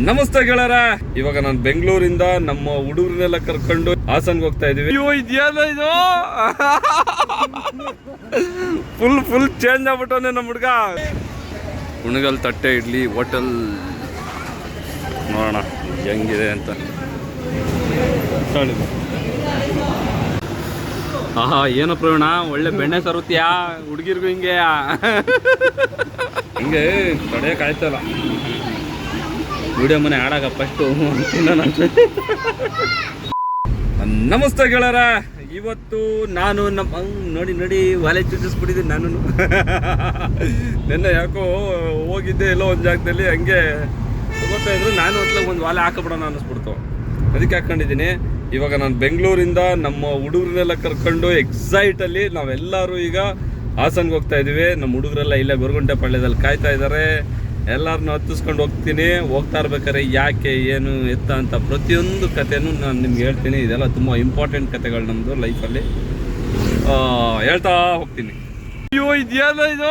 ನಮಸ್ತೆ ಗೆಳರ, ಇವಾಗ ನಾನು ಬೆಂಗಳೂರಿಂದ ನಮ್ಮ ಹುಡುಗರನ್ನೆಲ್ಲ ಕರ್ಕೊಂಡು ಹಾಸನ್ಗೆ ಹೋಗ್ತಾ ಇದೀವಿ. ಅಯ್ಯೋ ಇದ್ಯಾದ ಇದು ಫುಲ್ ಚೇಂಜ್ ಆಗ್ಬಿಟ್ಟವನೆ ನಮ್ಮ ಹುಡುಗ. ಕುಣಗಲ್ ತಟ್ಟೆ ಇಡ್ಲಿ ಹೋಟೆಲ್ ನೋಡೋಣ ಹೆಂಗಿದೆ ಅಂತ. ಆಹಾ ಏನೋ ಪ್ರವೀಣ, ಒಳ್ಳೆ ಬೆಣ್ಣೆ ಸರುತ್ತೀಯಾ ಹುಡುಗಿರ್ಗು ಹಿಂಗೆ ಹಿಂಗೆ ತಡೆಯೋಕ್ಕಾಯ್ತಲ್ಲ. ವಿಡಿಯೋ ಮನೆ ಆಡಾಗ ಫಸ್ಟು ನಮಸ್ತೆ ಗೆಳರ, ಇವತ್ತು ನಾನು ನಮ್ಮ ನೋಡಿ ವಾಲೆ ಚುಚ್ಚಿಸ್ಬಿಟ್ಟಿದ್ದೀನಿ ನಾನು. ನೆನ್ನೆ ಯಾಕೋ ಹೋಗಿದ್ದೆ ಎಲ್ಲೋ ಒಂದು ಜಾಗದಲ್ಲಿ, ಹಂಗೆ ತಗೋತಾ ಇದ್ರು, ನಾನು ಹೊತ್ಲಾಗ ಒಂದು ವಾಲೆ ಹಾಕಬಿಡೋಣ ಅನ್ನಿಸ್ಬಿಡ್ತು, ಅದಕ್ಕೆ ಹಾಕ್ಕೊಂಡಿದ್ದೀನಿ. ಇವಾಗ ನಾನು ಬೆಂಗಳೂರಿಂದ ನಮ್ಮ ಹುಡುಗರನ್ನೆಲ್ಲ ಕರ್ಕೊಂಡು ಎಕ್ಸೈಟಲ್ಲಿ ನಾವೆಲ್ಲರೂ ಈಗ ಹಾಸನ್ಗೆ ಹೋಗ್ತಾ ಇದ್ದೀವಿ. ನಮ್ಮ ಹುಡುಗರೆಲ್ಲ ಇಲ್ಲೇ ಗೊರಗುಂಟೆ ಪಾಳ್ಯದಲ್ಲಿ ಕಾಯ್ತಾ ಇದ್ದಾರೆ. ಎಲ್ಲರನ್ನೂ ಹತ್ತಿಸ್ಕೊಂಡು ಹೋಗ್ತಾ ಇರ್ಬೇಕಾದ್ರೆ ಯಾಕೆ ಏನು ಎತ್ತ ಅಂತ ಪ್ರತಿಯೊಂದು ಕಥೆನೂ ನಾನು ನಿಮ್ಗೆ ಹೇಳ್ತೀನಿ. ಇದೆಲ್ಲ ತುಂಬ ಇಂಪಾರ್ಟೆಂಟ್ ಕಥೆಗಳು ನಮ್ಮದು ಲೈಫಲ್ಲಿ, ಹೇಳ್ತಾ ಹೋಗ್ತೀನಿ. ಅಯ್ಯೋ ಇದ್ಯಾದ ಇದು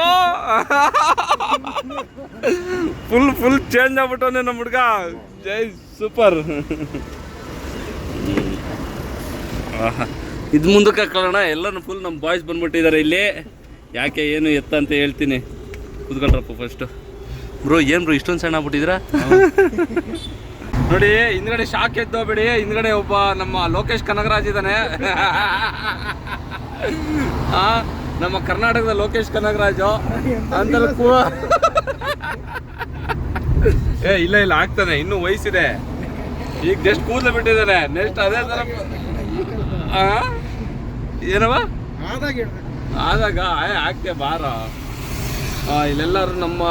ಫುಲ್ ಚೇಂಜ್ ಆಗ್ಬಿಟ್ಟವನೆ ನಮ್ಮ ಹುಡುಗ. ಜೈ ಸೂಪರ್. ಇದು ಮುಂದಕ್ಕೆ ಹಾಕೊಳ್ಳೋಣ. ಎಲ್ಲರೂ ಫುಲ್ ನಮ್ಮ ಬಾಯ್ಸ್ ಬಂದ್ಬಿಟ್ಟಿದ್ದಾರೆ ಇಲ್ಲಿ. ಯಾಕೆ ಏನು ಎತ್ತ ಅಂತ ಹೇಳ್ತೀನಿ, ಕೂತ್ಕೊಂಡ್ರಪ್ಪ ಫಸ್ಟು. ಬ್ರೋ ಏನು ಬ್ರೋ ಇಷ್ಟೊಂದು ಸಣ್ಣ ಆಗ್ಬಿಟ್ಟಿದ್ದೀರಾ? ನೋಡಿ ಹಿಂದ್ಗಡೆ ಶಾಕ್ ಎದ್ದೋಗ್ಬೇಡಿ, ಹಿಂದ್ಗಡೆ ಒಬ್ಬ ನಮ್ಮ ಲೋಕೇಶ್ ಕನಗರಾಜ್ ಇದ್ದಾನೆ. ನಮ್ಮ ಕರ್ನಾಟಕದ ಲೋಕೇಶ್ ಕನಗರಾಜು ಅಂತಲ್ಲ ಇಲ್ಲ ಆಗ್ತಾನೆ, ಇನ್ನೂ ವಯಸ್ಸಿದೆ. ಈಗ ಜಸ್ಟ್ ಕೂದಲು ಬಿಟ್ಟಿದ್ದಾನೆ. ನೆಕ್ಸ್ಟ್ ಅದೇ ಥರ ಏನವ ಆದಾಗ ಆಗ್ತೇ ಬಾರ. ಇಲ್ಲೆಲ್ಲರೂ ನಮ್ಮ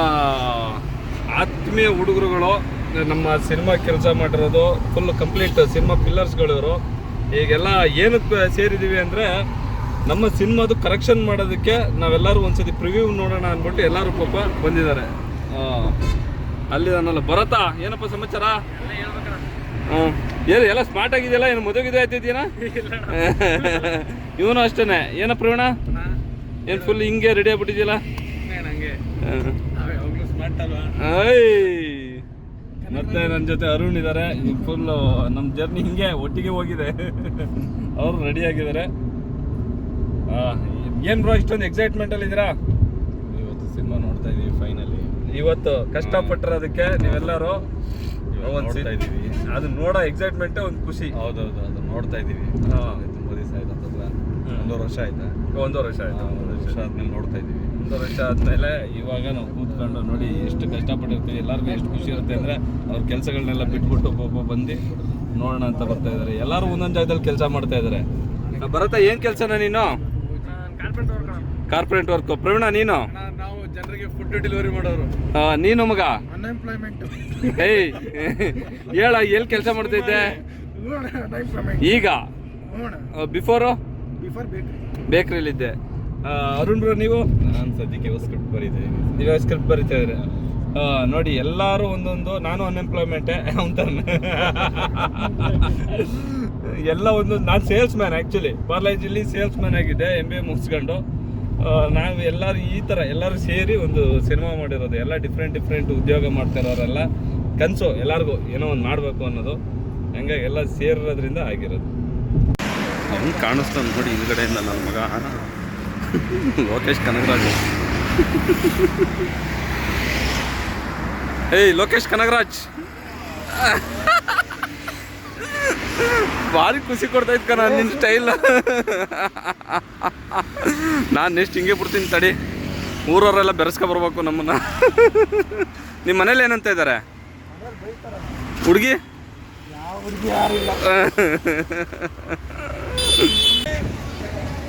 ಆತ್ಮೀಯ ಹುಡುಗರುಗಳು, ನಮ್ಮ ಸಿನಿಮಾ ಕೆಲಸ ಮಾಡಿರೋದು ಫುಲ್ ಕಂಪ್ಲೀಟ್ ಸಿನಿಮಾ ಪಿಲ್ಲರ್ಸ್ಗಳು ಇವರು. ಈಗೆಲ್ಲ ಏನಕ್ಕೆ ಸೇರಿದ್ದೀವಿ ಅಂದರೆ, ನಮ್ಮ ಸಿನಿಮಾದು ಕರೆಕ್ಷನ್ ಮಾಡೋದಕ್ಕೆ ನಾವೆಲ್ಲರೂ ಒಂದ್ಸತಿ ಪ್ರಿವ್ಯೂ ನೋಡೋಣ ಅಂದ್ಬಿಟ್ಟು ಎಲ್ಲರೂ ಪಾಪ ಬಂದಿದ್ದಾರೆ. ಅಲ್ಲಿದಾನಲ್ಲ ಭರತ, ಏನಪ್ಪ ಸಮಾಚಾರ? ಏನು ಎಲ್ಲ ಸ್ಮಾರ್ಟ್ ಆಗಿದೆಯಲ್ಲ, ಏನು ಮದುವೆ ಆಯ್ತಿದ್ದೀನ? ಇವನು ಅಷ್ಟೇ. ಏನ ಪ್ರವೀಣ, ಏನು ಫುಲ್ ಹಿಂಗೆ ರೆಡಿ ಆಗ್ಬಿಟ್ಟಿದ್ಯಲ್ಲ? ಮತ್ತೆ ನನ್ನ ಜೊತೆ ಅರುಣ್ ಇದ್ದಾರೆ. ಫುಲ್ ನಮ್ಮ ಜರ್ನಿ ಹಿಂಗೆ ಒಟ್ಟಿಗೆ ಹೋಗಿದೆ. ಅವರು ರೆಡಿ ಆಗಿದ್ದಾರೆ. ಏನು ಬ್ರೋ ಇಷ್ಟೊಂದು ಎಕ್ಸೈಟ್ಮೆಂಟ್ ಅಲ್ಲಿ ಇದ್ದೀರಾ? ಇವತ್ತು ಸಿನಿಮಾ ನೋಡ್ತಾ ಇದೀವಿ ಫೈನಲಿ. ಇವತ್ತು ಕಷ್ಟಪಟ್ಟಿರೋದಕ್ಕೆ ನೀವೆಲ್ಲರೂ ನೋಡ್ತಾ ಇದೀವಿ. ಅದು ನೋಡೋ ಎಕ್ಸೈಟ್ಮೆಂಟ್ ಒಂದು ಖುಷಿ. ಹೌದೌದು, ಅದು ನೋಡ್ತಾ ಇದೀವಿ. ತುಂಬ ದಿವಸ ಆಯ್ತು, ಒಂದೂವರೆ ವರ್ಷ ಆಯ್ತಾ? ಒಂದೂವರೆ ವರ್ಷ ಆಯ್ತು. ಒಂದೂವರೆ ವರ್ಷ ಆದ್ಮೇಲೆ ನೋಡ್ತಾ ಇದೀವಿ. ಒಂದೂವರೆ ವರ್ಷ ಆದ್ಮೇಲೆ ಇವಾಗ ನಾವು ಕೂತ್ಕೊಂಡು ನೋಡಿ ಎಷ್ಟು ಕಷ್ಟಪಟ್ಟಿರ್ತೀವಿ. ಎಲ್ಲರಿಗೂ ಎಷ್ಟು ಖುಷಿ ಇರುತ್ತೆ ಅಂದರೆ, ಅವ್ರ ಕೆಲಸಗಳನ್ನೆಲ್ಲ ಬಿಟ್ಬಿಟ್ಟು ಪಾಪ ಬಂದು ನೋಡೋಣ ಅಂತ ಬರ್ತಾ ಇದ್ದಾರೆ. ಎಲ್ಲರೂ ಒಂದೊಂದು ಜಾಗದಲ್ಲಿ ಕೆಲಸ ಮಾಡ್ತಾ ಇದ್ದಾರೆ. ಭರತ ಏನು ಕೆಲಸನ ನೀನು? Corporate work. ಪ್ರವೀಣ ನೀನು? ನಾವು ಜನರಿಗೆ ಫುಡ್ ಡೆಲಿವರಿ ಮಾಡೋರು. ನೀನು ಮಗ? ಅನ್ಎಂಪ್ಲಾಯ್ಮೆಂಟ್. ಏಯ್ ಹೇಳ, ಎಲ್ಲಿ ಕೆಲಸ ಮಾಡ್ತಿದ್ದೆ ಈಗ? ಬಿಫೋರು ಬೇಕ್ರಿಲಿದ್ದೆ. ಅರುಣ್ ಬ್ರೋ ನೀವು? ನಾನು ಸದ್ಯಕ್ಕೆ ಸ್ಕ್ರಿಪ್ಟ್ ಬರೀತೀನಿ. ನೀವು ಸ್ಕ್ರಿಪ್ಟ್ ಬರೀತಾ ಇದ್ರೆ ನೋಡಿ, ಎಲ್ಲರೂ ಒಂದೊಂದು. ನಾನು ಅನ್ಎಂಪ್ಲಾಯ್ಮೆಂಟೇ ಅಂತಾನೆ ಎಲ್ಲ ಒಂದೊಂದು. ನಾನು ಸೇಲ್ಸ್ ಮ್ಯಾನ್, ಆ್ಯಕ್ಚುಲಿ ಕಾಲೇಜಲ್ಲಿ ಸೇಲ್ಸ್ ಮ್ಯಾನ್ ಆಗಿದ್ದೆ, MBA ಮುಗಿಸ್ಕೊಂಡು. ನಾವು ಎಲ್ಲರೂ ಈ ಥರ ಎಲ್ಲರೂ ಸೇರಿ ಒಂದು ಸಿನಿಮಾ ಮಾಡಿರೋದು. ಎಲ್ಲ ಡಿಫ್ರೆಂಟ್ ಉದ್ಯೋಗ ಮಾಡ್ತಾ ಇರೋರೆಲ್ಲ ಕನಸು ಎಲ್ಲರಿಗೂ ಏನೋ ಒಂದು ಮಾಡಬೇಕು ಅನ್ನೋದು. ಹಂಗಾಗಿ ಎಲ್ಲ ಸೇರಿರೋದ್ರಿಂದ ಆಗಿರೋದು. ಅವ್ನು ಕಾಣಿಸ್ತಾನೆ ನೋಡಿ ಹಿಂದ್ಗಡೆಯಿಂದ ನನ್ನ ಮಗ ಲೋಕೇಶ್ ಕನಗರಾಜ್. ಏಯ್ ಲೋಕೇಶ್ ಕನಗರಾಜ್, ಭಾರಿ ಖುಷಿ ಕೊಡ್ತಾ ಇತ್ತು ಕಣ ನಿನ್ನ ಸ್ಟೈಲ್. ನಾನು ನೆಕ್ಸ್ಟ್ ಹಿಂಗೆ ಬಿಡ್ತೀನಿ ತಡಿ, ಊರವರೆಲ್ಲ ಬೆರೆಸ್ಕೊಬರ್ಬೇಕು ನಮ್ಮನ್ನ. ನಿಮ್ಮ ಮನೇಲಿ ಏನಂತ ಇದ್ದಾರೆ ಹುಡುಗಿ?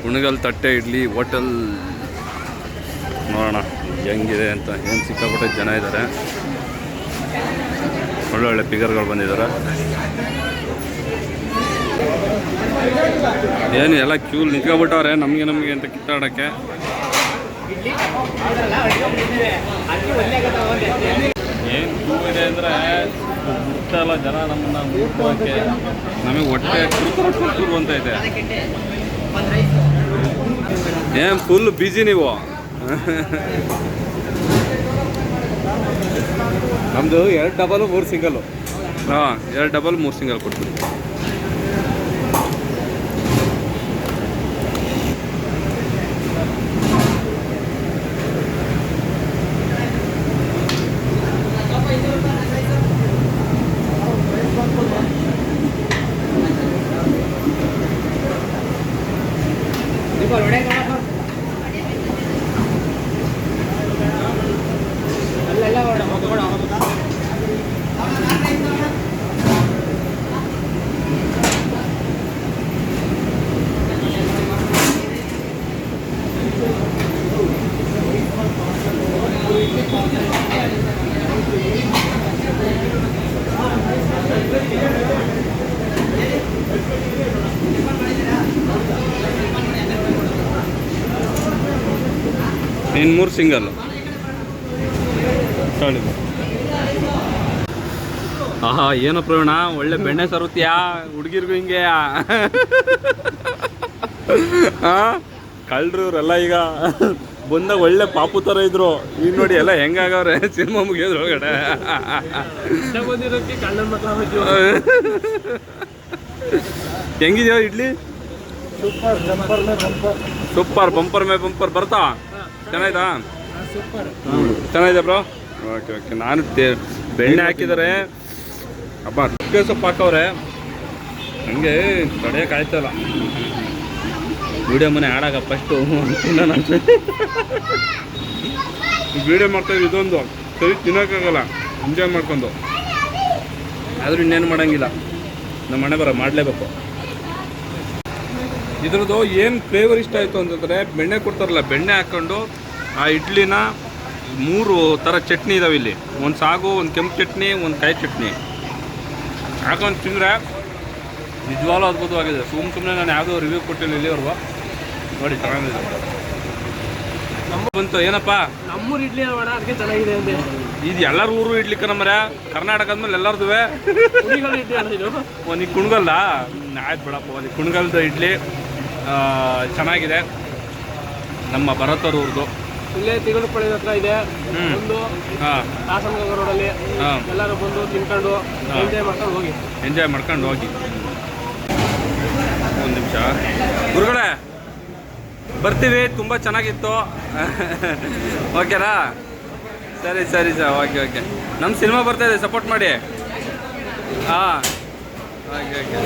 ಕುಣಗಲ್ ತಟ್ಟೆ ಇಡ್ಲಿ ಹೋಟೆಲ್ ನೋಡೋಣ ಹೆಂಗಿದೆ ಅಂತ. ಏನು ಸಿಕ್ಕಾಪಟ್ಟೆ ಜನ ಇದ್ದಾರೆ, ಒಳ್ಳೊಳ್ಳೆ ಫಿಗರ್ಗಳು ಬಂದಿದ್ದಾರೆ. ಏನು ಎಲ್ಲ ಕ್ಯೂ ನಿಂತ್ಕೊಬಿಟ್ಟವ್ರೆ ನಮಗೆ ಅಂತ ಕಿತ್ತಾಡೋಕ್ಕೆ. ಏನು ಕ್ಯೂ ಇದೆ ಅಂದರೆ ಬಿಡ್ತಾಯಿಲ್ಲ ಜನ ನಮ್ಮನ್ನು ಮುಟ್ಟೋಕ್ಕೆ. ನಮಗೆ ಹೊಟ್ಟೆ ಕುರುಕುರು ಅಂತ ಇದೆ. ಏನು ಫುಲ್ ಬ್ಯುಸಿ ನೀವು? ನಮ್ಮದು 2 ಡಬಲು 3 ಸಿಂಗಲ್ಲು. ಹಾಂ 2 ಡಬಲ್ 3 ಸಿಂಗಲ್ ಕೊಡ್ತೀನಿ. ಇನ್ನು 3 ಸಿಂಗಲ್ಲು. ಆಹಾ ಏನೋ ಪ್ರವೀಣ ಒಳ್ಳೆ ಬೆಣ್ಣೆ ಸರುತ್ತೀಯಾ ಹುಡುಗಿರ್ಗೂ ಹಿಂಗೆ. ಕಳ್ಳರವರೆಲ್ಲ ಈಗ ಬಂದಾಗ ಒಳ್ಳೆ ಪಾಪು ಥರ ಇದ್ರು, ಈಗ ನೋಡಿ ಎಲ್ಲ ಹೆಂಗಾಗವ್ರೆ ಸಿನಿಮಾ ಮುಗಿಯೋದ್ರ ಒಳಗಡೆ. ಹೆಂಗಿದ್ಯೋ ಇಡ್ಲಿ? ಸೂಪರ್ ಬಂಪರ್ ಮೇ ಬಂಪರ್ ಬರ್ತಾ ಚೆನ್ನಾಯ್ತಾ? ಚೆನ್ನಾಗಿದೆ ಬ್ರೋ. Okay okay. ನಾನು ಬೆಣ್ಣೆ ಹಾಕಿದ್ದಾರೆ ಅಪ್ಪ, ನುಗ್ಗೆ ಸೊಪ್ಪು ಹಾಕವ್ರೆ, ನನಗೆ ತಡೆಯೋಕೆ ಆಯ್ತಲ್ಲ. ವಿಡಿಯೋ ಮನೆ ಆಡಾಗ ಫಸ್ಟು ತಿನ್ನೋಣ ವಿಡಿಯೋ ಮಾಡ್ತಾಯಿದ್ವಿ, ಇದೊಂದು ಸರಿ ತಿನ್ನೋಕ್ಕಾಗಲ್ಲ, ಎಂಜಾಯ್ ಮಾಡ್ಕೊಂಡು. ಆದರೂ ಇನ್ನೇನು ಮಾಡೋಂಗಿಲ್ಲ, ನಮ್ಮ ಮನೆ ಬರೋ ಮಾಡಲೇಬೇಕು. ಇದ್ರದ್ದು ಏನು ಫ್ಲೇವರ್ ಇಷ್ಟ ಆಯಿತು ಅಂತಂದರೆ ಬೆಣ್ಣೆ ಕೊಡ್ತಾರಲ್ಲ, ಬೆಣ್ಣೆ ಹಾಕ್ಕೊಂಡು ಆ ಇಡ್ಲಿನ 3 ಥರ ಚಟ್ನಿ ಇದಾವೆ ಇಲ್ಲಿ. ಒಂದು ಸಾಗು, ಒಂದು ಕೆಂಪು ಚಟ್ನಿ, ಒಂದು ಕಾಯಿ ಚಟ್ನಿ ಹಾಕೊಂಡು ತಿಂದರೆ ನಿಜವಾಗ್ಲೂ ಅದ್ಭುತವಾಗಿದೆ. ಸುಮ್ಮನೆ ನಾನು ಯಾವುದೋ ರಿವ್ಯೂ ಕೊಟ್ಟಿಲ್ಲ ಇಲ್ಲಿವರೆಗೂ. ನೋಡಿ ಚೆನ್ನಾಗಿದೆ. ನಮ್ಮ ಬಂತು ಏನಪ್ಪ ನಮ್ಮೂರು ಇಡ್ಲಿ ಅಣ್ಣ, ಅದಕ್ಕೆ ಚೆನ್ನಾಗಿದೆ ಅಂದೆ. ಇದು ಎಲ್ಲರ ಊರು ಇಡ್ಲಿ ಕಣಮರ, ಕರ್ನಾಟಕ ಅಂದ್ಮೇಲೆ ಎಲ್ಲರದುವೆ ಇಡ್ಲಿ ಅಣ್ಣ ಇದು. ಒಂದು ಕುಣ್ಗಲ್ದ ಆಯ್ತು ಬಿಡಪ್ಪ, ಒಂದು ಕುಣ್ಗಲ್ದ ಇಡ್ಲಿ ಚೆನ್ನಾಗಿದೆ. ನಮ್ಮ ಭರತರೂರ್ದು ಇಲ್ಲೇ ತಿಗಣಪಳ್ಳಿ ಹತ್ರ ಇದೆ ಒಂದು ಹಾಸನಗಂಗ ರೋಡಲ್ಲಿ. ಎಲ್ಲರೂ ಬಂದು ತಿನ್ಕೊಂಡು ಎಂಜಾಯ್ ಮಾಡ್ಕೊಂಡು ಹೋಗಿ. ಒಂದು ನಿಮಿಷ ಗುರುಗಳೇ ಬರ್ತೀವಿ, ತುಂಬ ಚೆನ್ನಾಗಿತ್ತು. ಓಕೆನಾ? ಸರಿ ಸರಿ ಸರ್, ಓಕೆ ಓಕೆ. ನಮ್ಮ ಸಿನಿಮಾ ಬರ್ತಾಯಿದೆ, ಸಪೋರ್ಟ್ ಮಾಡಿ. ಹಾಂ ಓಕೆ ಓಕೆ.